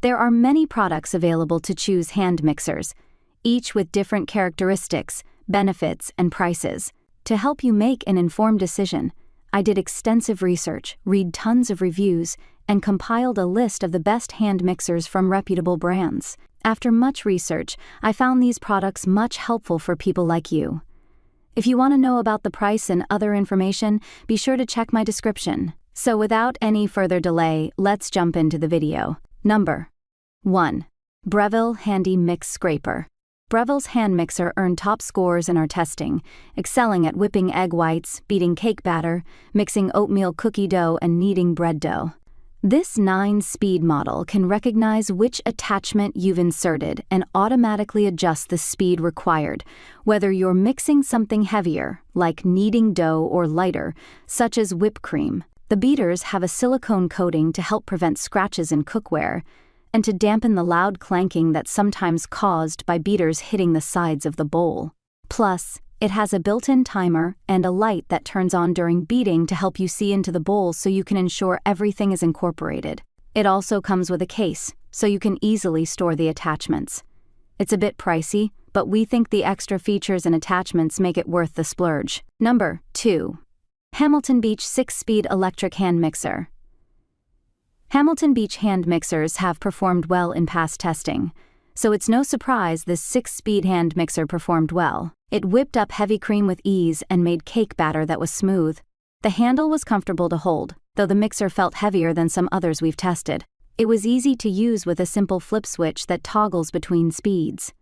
There are many products available to choose hand mixers, each with different characteristics, benefits, and prices. To help you make an informed decision, I did extensive research, read tons of reviews, and compiled a list of the best hand mixers from reputable brands. After much research, I found these products much helpful for people like you. If you want to know about the price and other information, be sure to check my description. So without any further delay, let's jump into the video. Number 1. Breville Handy Mix Scraper. Breville's hand mixer earned top scores in our testing, excelling at whipping egg whites, beating cake batter, mixing oatmeal cookie dough, and kneading bread dough. This 9-speed model can recognize which attachment you've inserted and automatically adjust the speed required, whether you're mixing something heavier, like kneading dough, or lighter, such as whipped cream. The beaters have a silicone coating to help prevent scratches in cookware, and to dampen the loud clanking that's sometimes caused by beaters hitting the sides of the bowl. Plus, it has a built-in timer and a light that turns on during beating to help you see into the bowl so you can ensure everything is incorporated. It also comes with a case, so you can easily store the attachments. It's a bit pricey, but we think the extra features and attachments make it worth the splurge. Number 2. Hamilton Beach 6-Speed Electric Hand Mixer. Hamilton Beach hand mixers have performed well in past testing, so it's no surprise this 6-speed hand mixer performed well. It whipped up heavy cream with ease and made cake batter that was smooth. The handle was comfortable to hold, though the mixer felt heavier than some others we've tested. It was easy to use with a simple flip switch that toggles between speeds.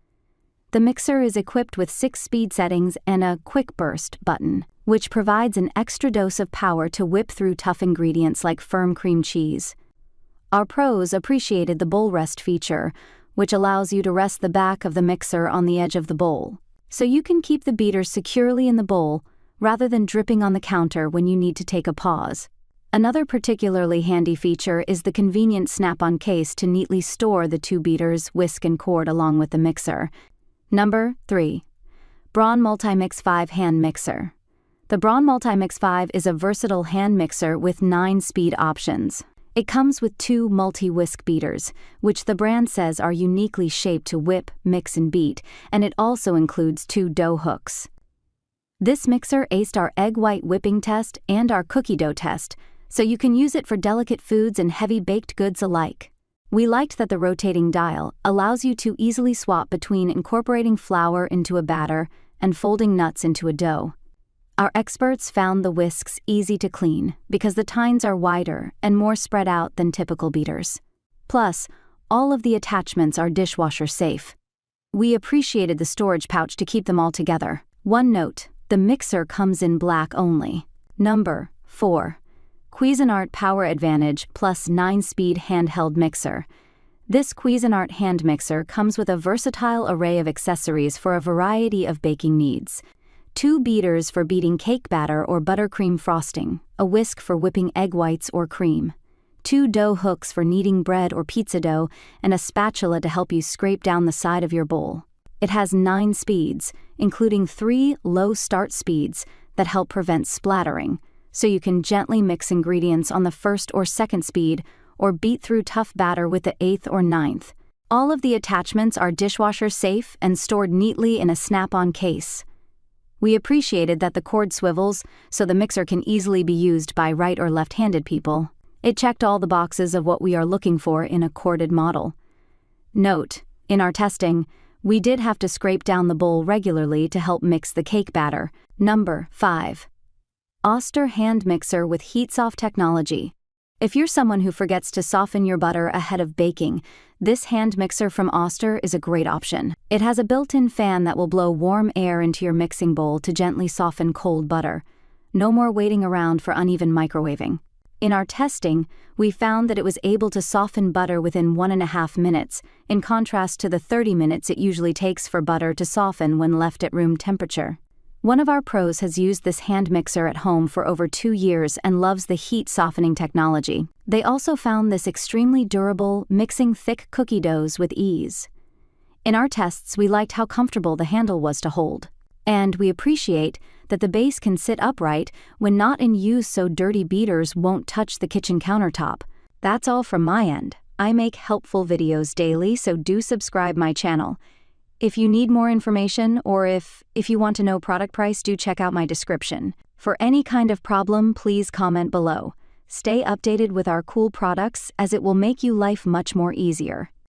The mixer is equipped with 6 speed settings and a quick burst button, which provides an extra dose of power to whip through tough ingredients like firm cream cheese. Our pros appreciated the bowl rest feature, which allows you to rest the back of the mixer on the edge of the bowl, so you can keep the beater securely in the bowl rather than dripping on the counter when you need to take a pause. Another particularly handy feature is the convenient snap-on case to neatly store the 2 beaters, whisk, and cord along with the mixer. Number 3. Braun MultiMix 5 Hand Mixer. The Braun MultiMix 5 is a versatile hand mixer with 9 speed options. It comes with 2 multi-whisk beaters, which the brand says are uniquely shaped to whip, mix, and beat, and it also includes 2 dough hooks. This mixer aced our egg white whipping test and our cookie dough test, so you can use it for delicate foods and heavy baked goods alike. We liked that the rotating dial allows you to easily swap between incorporating flour into a batter and folding nuts into a dough. Our experts found the whisks easy to clean because the tines are wider and more spread out than typical beaters. Plus, all of the attachments are dishwasher safe. We appreciated the storage pouch to keep them all together. One note, the mixer comes in black only. Number 4. Cuisinart Power Advantage Plus 9-Speed Handheld Mixer. This Cuisinart hand mixer comes with a versatile array of accessories for a variety of baking needs. 2 beaters for beating cake batter or buttercream frosting, a whisk for whipping egg whites or cream, 2 dough hooks for kneading bread or pizza dough, and a spatula to help you scrape down the side of your bowl. It has 9 speeds, including 3 low start speeds that help prevent splattering, so you can gently mix ingredients on the 1st or 2nd speed or beat through tough batter with the 8th or 9th. All of the attachments are dishwasher safe and stored neatly in a snap-on case. We appreciated that the cord swivels, so the mixer can easily be used by right or left-handed people. It checked all the boxes of what we are looking for in a corded model. Note, in our testing, we did have to scrape down the bowl regularly to help mix the cake batter. Number 5. Oster Hand Mixer with HeatSoft Technology. If you're someone who forgets to soften your butter ahead of baking, this hand mixer from Oster is a great option. It has a built-in fan that will blow warm air into your mixing bowl to gently soften cold butter. No more waiting around for uneven microwaving. In our testing, we found that it was able to soften butter within 1.5 minutes, in contrast to the 30 minutes it usually takes for butter to soften when left at room temperature. One of our pros has used this hand mixer at home for over 2 years and loves the heat softening technology. They also found this extremely durable, mixing thick cookie doughs with ease. In our tests, we liked how comfortable the handle was to hold. And we appreciate that the base can sit upright when not in use so dirty beaters won't touch the kitchen countertop. That's all from my end. I make helpful videos daily, so do subscribe my channel. If you need more information or if you want to know product price, do check out my description. For any kind of problem, please comment below. Stay updated with our cool products as it will make you life much more easier.